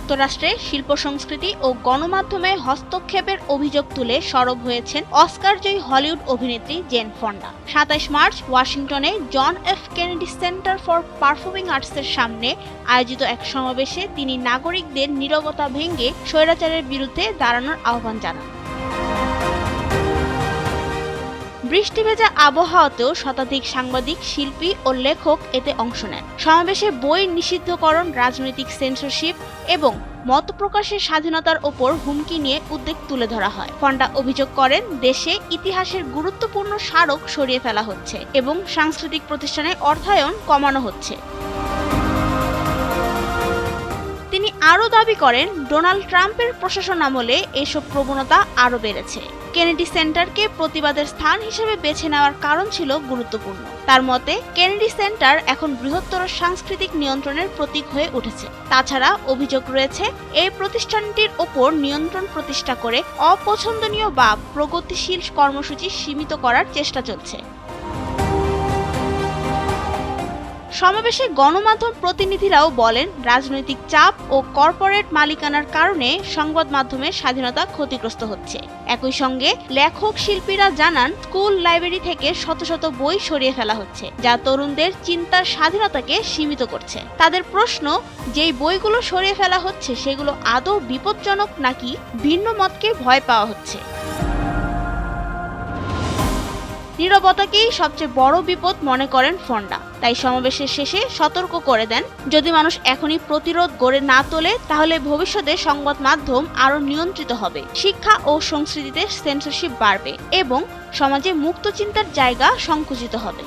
যুক্তরাষ্ট্রে শিল্প সংস্কৃতি ও গণমাধ্যমে হস্তক্ষেপের অভিযোগ তুলে সরব হয়েছেন অস্কারজয়ী হলিউড অভিনেত্রী জেন ফন্ডা। ২৭ মার্চ ওয়াশিংটনে John F Kennedy Center for Performing আর্টসের সামনে আয়োজিত এক সমাবেশে তিনি নাগরিকদের নীরবতা ভেঙে স্বৈরাচারের বিরুদ্ধে দাঁড়ানোর আহ্বান জানান। বৃষ্টি ভেজা আবহাওয়াতেও শতাধিক সাংবাদিক, শিল্পী ও লেখক এতে অংশ নেন। সমাবেশে বই নিষিদ্ধকরণ, রাজনৈতিক সেন্সরশিপ এবং মত প্রকাশের স্বাধীনতার ওপর হুমকি নিয়ে উদ্বেগ তুলে ধরা হয়। ফন্ডা অভিযোগ করেন, দেশে ইতিহাসের গুরুত্বপূর্ণ স্মারক সরিয়ে ফেলা হচ্ছে এবং সাংস্কৃতিক প্রতিষ্ঠানে অর্থায়ন কমানো হচ্ছে। তিনি আরও দাবি করেন, ডোনাল্ড ট্রাম্পের প্রশাসন আমলে এসব প্রবণতা আরও বেড়েছে। কেনেডি সেন্টারকে প্রতিবাদের স্থান হিসেবে বেছে নেওয়ার কারণ ছিল গুরুত্বপূর্ণ। তার মতে, কেনেডি সেন্টার এখন বৃহত্তর সাংস্কৃতিক নিয়ন্ত্রণের প্রতীক হয়ে উঠেছে। তাছাড়া অভিযোগ রয়েছে, এই প্রতিষ্ঠানটির ওপর নিয়ন্ত্রণ প্রতিষ্ঠা করে অপছন্দনীয় বা প্রগতিশীল কর্মসূচি সীমিত করার চেষ্টা চলছে। সমাবেশে গণমাধ্যম প্রতিনিধিরাও বলেন, রাজনৈতিক চাপ ও কর্পোরেট মালিকানার কারণে সংবাদ মাধ্যমের স্বাধীনতা ক্ষতিগ্রস্ত হচ্ছে। একই সঙ্গে লেখক, শিল্পীরা জানান, স্কুল, লাইব্রেরি থেকে শত শত বই সরিয়ে ফেলা হচ্ছে, যা তরুণদের চিন্তার স্বাধীনতাকে সীমিত করছে। তাদের প্রশ্ন, যেই বইগুলো সরিয়ে ফেলা হচ্ছে সেগুলো আদৌ বিপজ্জনক নাকি ভিন্ন মতকে ভয় পাওয়া হচ্ছে? নীরবতাকেই সবচেয়ে বড় বিপদ মনে করেন ফন্ডা। তাই সমাবেশের শেষে সতর্ক করে দেন, যদি মানুষ এখনই প্রতিরোধ গড়ে না তোলে তাহলে ভবিষ্যতে সংবাদ মাধ্যম আরও নিয়ন্ত্রিত হবে, শিক্ষা ও সংস্কৃতিতে সেন্সরশিপ বাড়বে এবং সমাজে মুক্ত চিন্তার জায়গা সংকুচিত হবে।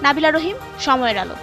নাবিলা রহিম, সময়ের আলো।